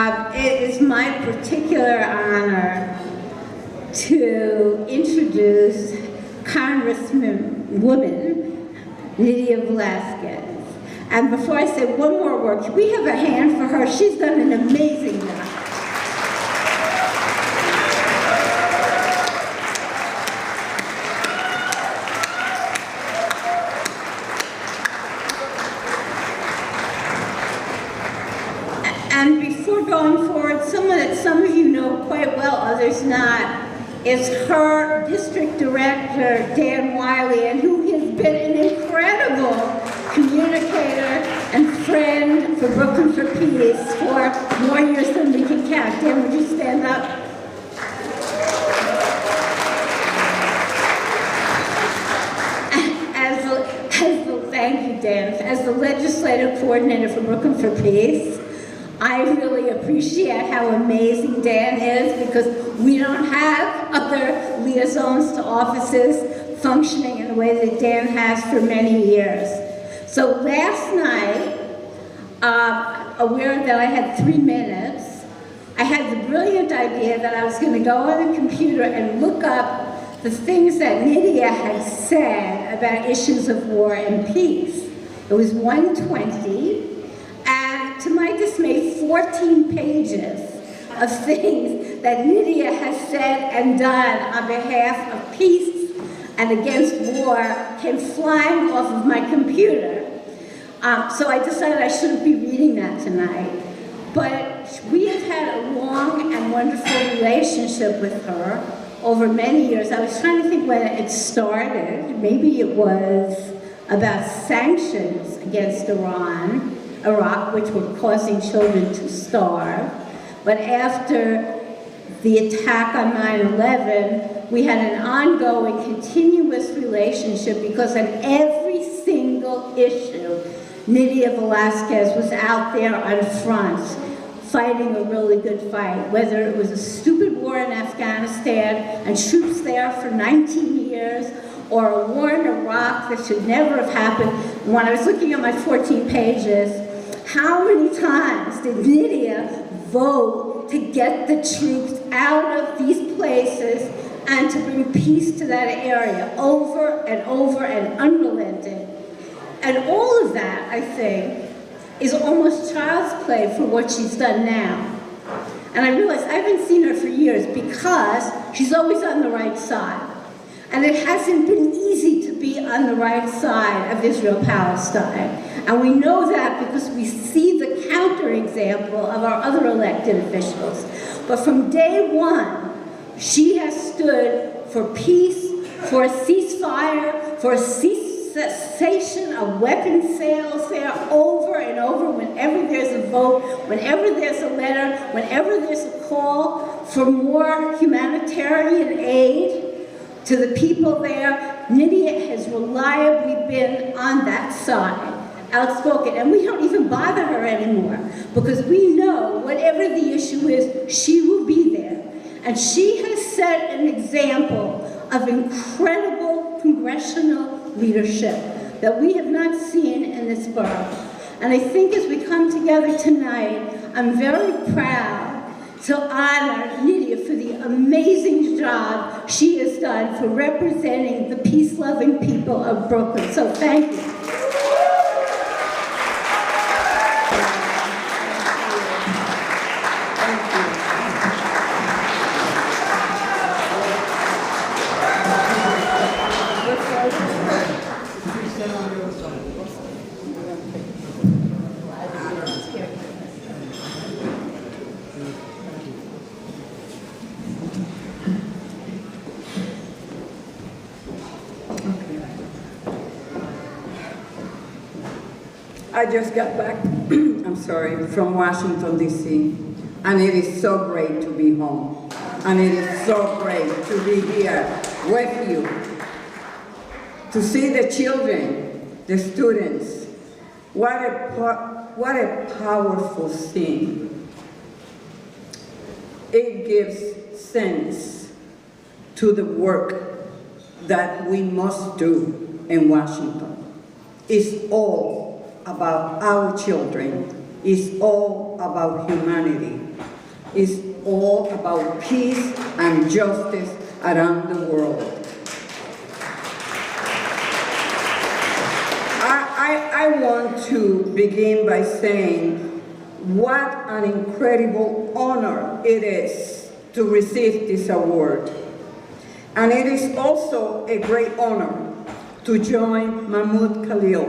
It is my particular honor to introduce Congresswoman Nydia Velasquez. And before I say one more word, can we have a hand for her? She's done an amazing job. And before going forward, someone that some of you know quite well, others not, is her district director, Dan Wiley, and who has been an incredible communicator and friend for Brooklyn for Peace for more years than we can count. Dan, would you stand up? Thank you, Dan. As the legislative coordinator for Brooklyn for Peace, I really appreciate how amazing Dan is, because we don't have other liaisons to offices functioning in the way that Dan has for many years. So last night, aware that I had 3 minutes, I had the brilliant idea that I was going to go on the computer and look up the things that Nydia had said about issues of war and peace. It was 120. And to my dismay, 14 pages of things that Nydia has said and done on behalf of peace and against war came flying off of my computer. So I decided I shouldn't be reading that tonight. But we have had a long and wonderful relationship with her over many years. I was trying to think when it started. Maybe it was about sanctions against Iraq, which were causing children to starve. But after the attack on 9/11, we had an ongoing, continuous relationship, because on every single issue, Nydia Velasquez was out there on front, fighting a really good fight, whether it was a stupid war in Afghanistan and troops there for 19 years, or a war in Iraq that should never have happened. When I was looking at my 14 pages, how many times did Nydia vote to get the troops out of these places and to bring peace to that area, over and over and unrelenting? And all of that, I think, is almost child's play for what she's done now. And I realized I haven't seen her for years, because she's always on the right side. And it hasn't been easy to be on the right side of Israel-Palestine. And we know that because we see the counterexample of our other elected officials. But from day one, she has stood for peace, for a ceasefire, for a cessation of weapons sales there over and over, whenever there's a vote, whenever there's a letter, whenever there's a call for more humanitarian aid to the people there. Nydia has reliably been on that side, outspoken, and we don't even bother her anymore, because we know whatever the issue is, she will be there. And she has set an example of incredible congressional leadership that we have not seen in this borough. And I think as we come together tonight, I'm very proud to honor Nydia for the amazing job she has done for representing the peace-loving people of Brooklyn. So thank you. I just got back, I'm sorry, from Washington, D.C., and it is so great to be home. And it is so great to be here with you, to see the children, the students. What a powerful thing. It gives sense to the work that we must do in Washington. It's all about our children is all about humanity. It's all about peace and justice around the world. I want to begin by saying what an incredible honor it is to receive this award. And it is also a great honor to join Mahmoud Khalil,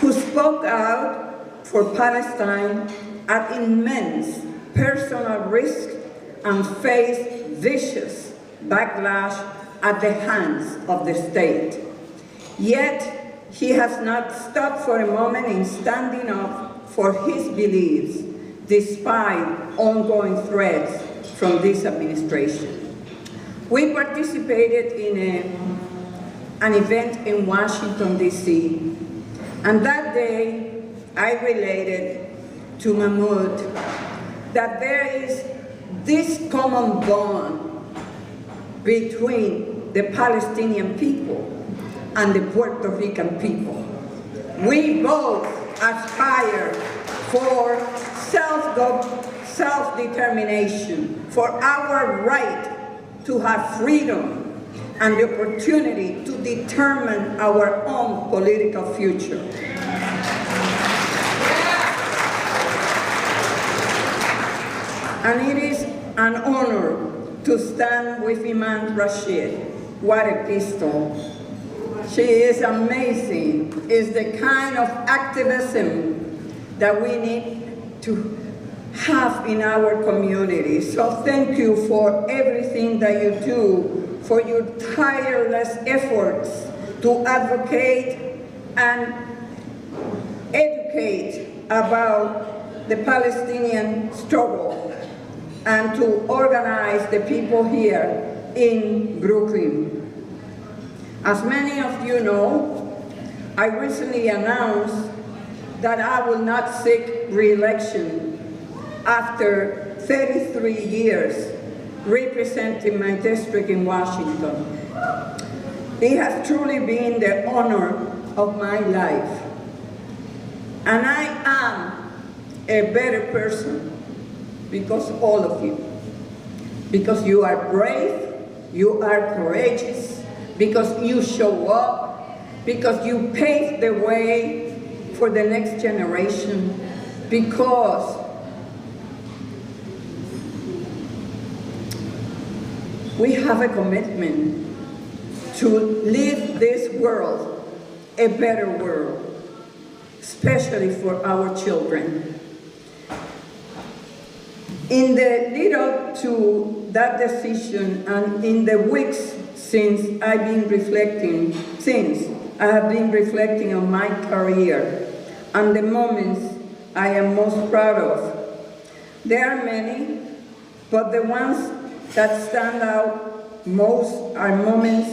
who spoke out for Palestine at immense personal risk and faced vicious backlash at the hands of the state. Yet, he has not stopped for a moment in standing up for his beliefs, despite ongoing threats from this administration. We participated in an event in Washington, D.C., and that day I related to Mahmoud that there is this common bond between the Palestinian people and the Puerto Rican people. We both aspire for self-determination, for our right to have freedom and the opportunity to determine our own political future. And it is an honor to stand with Iman Rashid. What a pistol. She is amazing. It's the kind of activism that we need to have in our community. So thank you for everything that you do, for your tireless efforts to advocate and educate about the Palestinian struggle and to organize the people here in Brooklyn. As many of you know, I recently announced that I will not seek re-election after 33 years representing my district in Washington. It has truly been the honor of my life. And I am a better person because all of you. Because you are brave, you are courageous, because you show up, because you pave the way for the next generation, because we have a commitment to leave this world a better world, especially for our children. In the lead up to that decision and in the weeks since I have been reflecting on my career and the moments I am most proud of. There are many, but the ones that stand out most are moments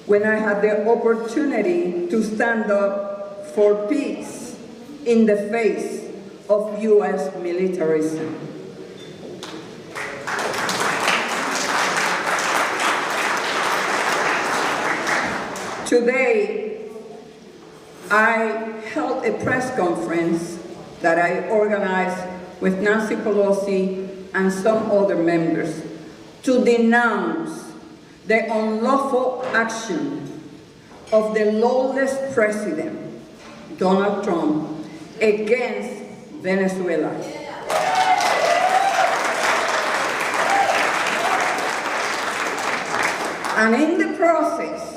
when I had the opportunity to stand up for peace in the face of U.S. militarism. Today, I held a press conference that I organized with Nancy Pelosi and some other members to denounce the unlawful action of the lawless president, Donald Trump, against Venezuela. And in the process,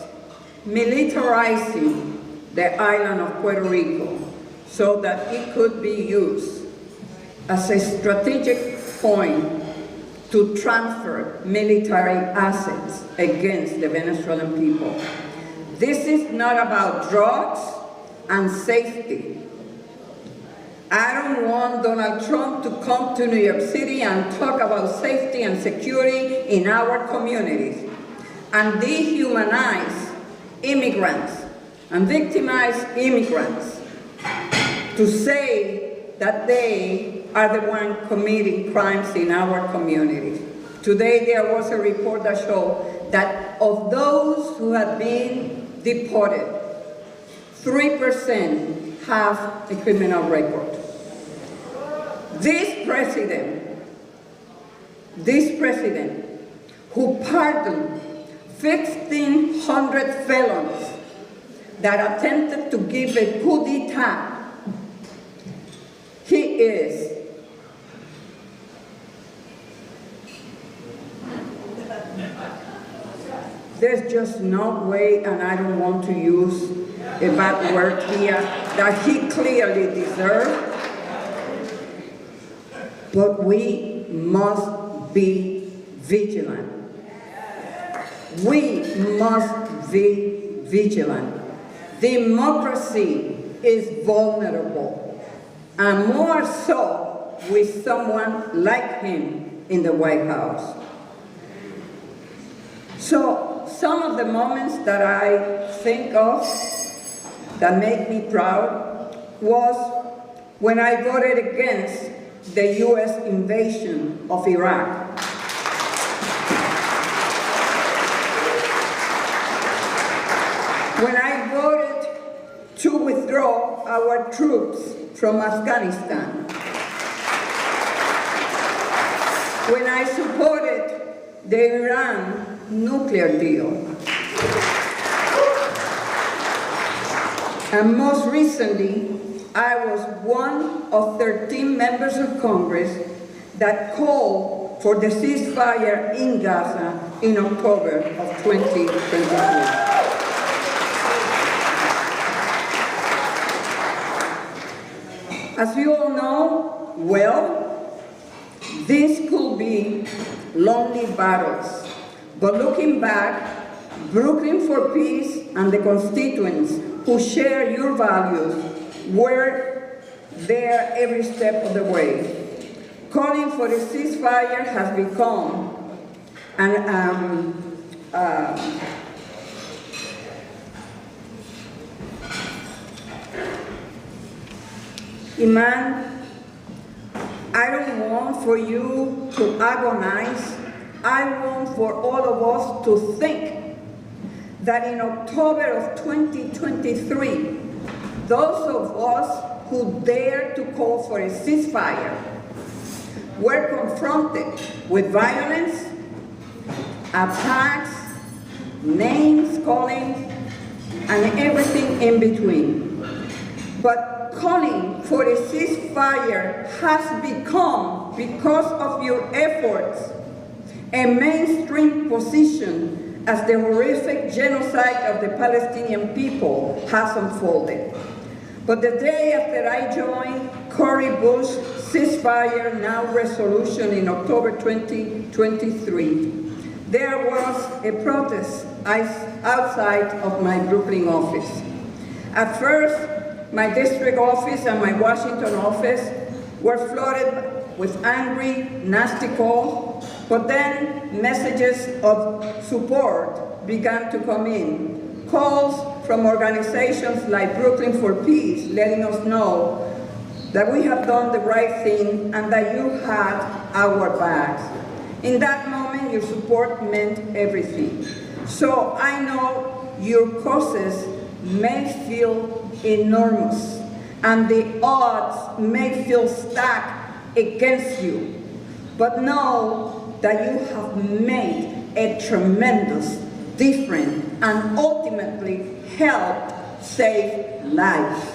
militarizing the island of Puerto Rico so that it could be used as a strategic point to transfer military assets against the Venezuelan people. This is not about drugs and safety. I don't want Donald Trump to come to New York City and talk about safety and security in our communities and dehumanize immigrants and victimize immigrants to say that they are the ones committing crimes in our communities. Today there was a report that showed that of those who have been deported, 3% have a criminal record. This president who pardoned 1,500 felons that attempted to give a coup d'etat, he is there's just no way, and I don't want to use a bad word here, that he clearly deserved. But we must be vigilant. We must be vigilant. Democracy is vulnerable, and more so with someone like him in the White House. So some of the moments that I think of that make me proud was when I voted against the U.S. invasion of Iraq. When I voted to withdraw our troops from Afghanistan. When I supported the Iran nuclear deal. And most recently, I was one of 13 members of Congress that called for the ceasefire in Gaza in October of 2023. As you all know well, these could be lonely battles, but looking back, Brooklyn for Peace and the constituents who share your values were there every step of the way. Calling for a ceasefire has become Iman, I don't want for you to agonize. I want for all of us to think that in October of 2023, those of us who dare to call for a ceasefire were confronted with violence, attacks, names calling, and everything in between. But calling for a ceasefire has become, because of your efforts, a mainstream position as the horrific genocide of the Palestinian people has unfolded. But the day after I joined Cory Bush's ceasefire now resolution in October 2023, there was a protest outside of my Brooklyn office. At first, my district office and my Washington office were flooded with angry, nasty calls, but then messages of support began to come in. Calls from organizations like Brooklyn for Peace letting us know that we have done the right thing and that you had our backs. In that moment, your support meant everything. So I know your causes may feel enormous and the odds may feel stacked against you, but know that you have made a tremendous difference and ultimately helped save lives.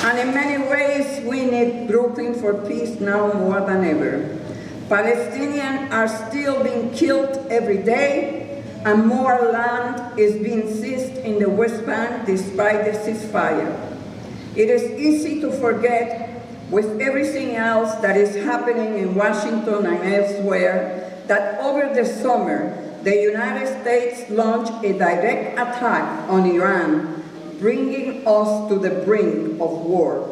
And in many ways, we need Brooklyn for Peace now more than ever. Palestinians are still being killed every day, and more land is being seized in the West Bank despite the ceasefire. It is easy to forget, with everything else that is happening in Washington and elsewhere, that over the summer, the United States launched a direct attack on Iran, bringing us to the brink of war.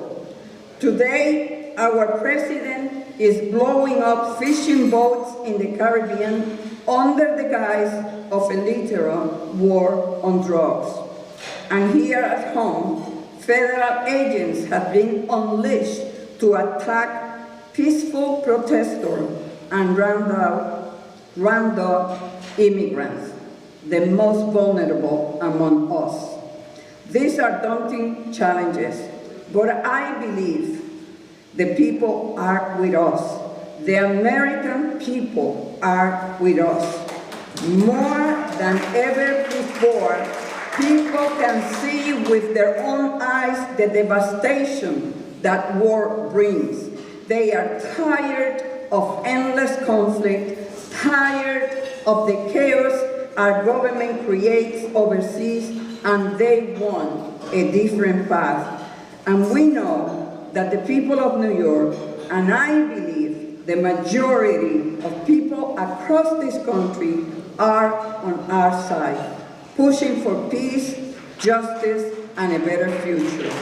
Today, our president is blowing up fishing boats in the Caribbean under the guise of a literal war on drugs. And here at home, federal agents have been unleashed to attack peaceful protesters and round-up immigrants, the most vulnerable among us. These are daunting challenges, but I believe the people are with us. The American people are with us. More than ever before, people can see with their own eyes the devastation that war brings. They are tired of endless conflict, tired of the chaos our government creates overseas, and they want a different path. And we know that the people of New York, and I believe the majority of people across this country, are on our side, pushing for peace, justice, and a better future.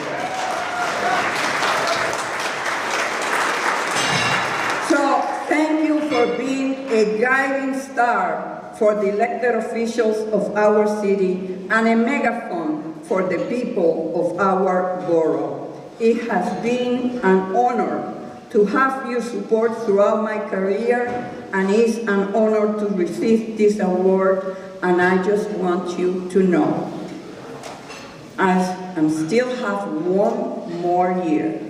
So thank you for being a guiding star for the elected officials of our city and a megaphone for the people of our borough. It has been an honor to have your support throughout my career, and it's an honor to receive this award, and I just want you to know I still have one more year.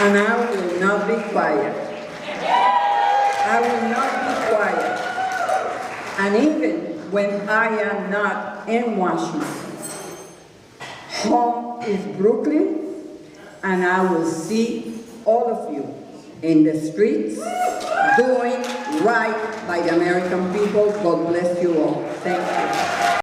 And I will not be quiet. I will not be quiet. And even when I am not in Washington, home is Brooklyn, and I will see all of you in the streets doing right by the American people. God bless you all. Thank you.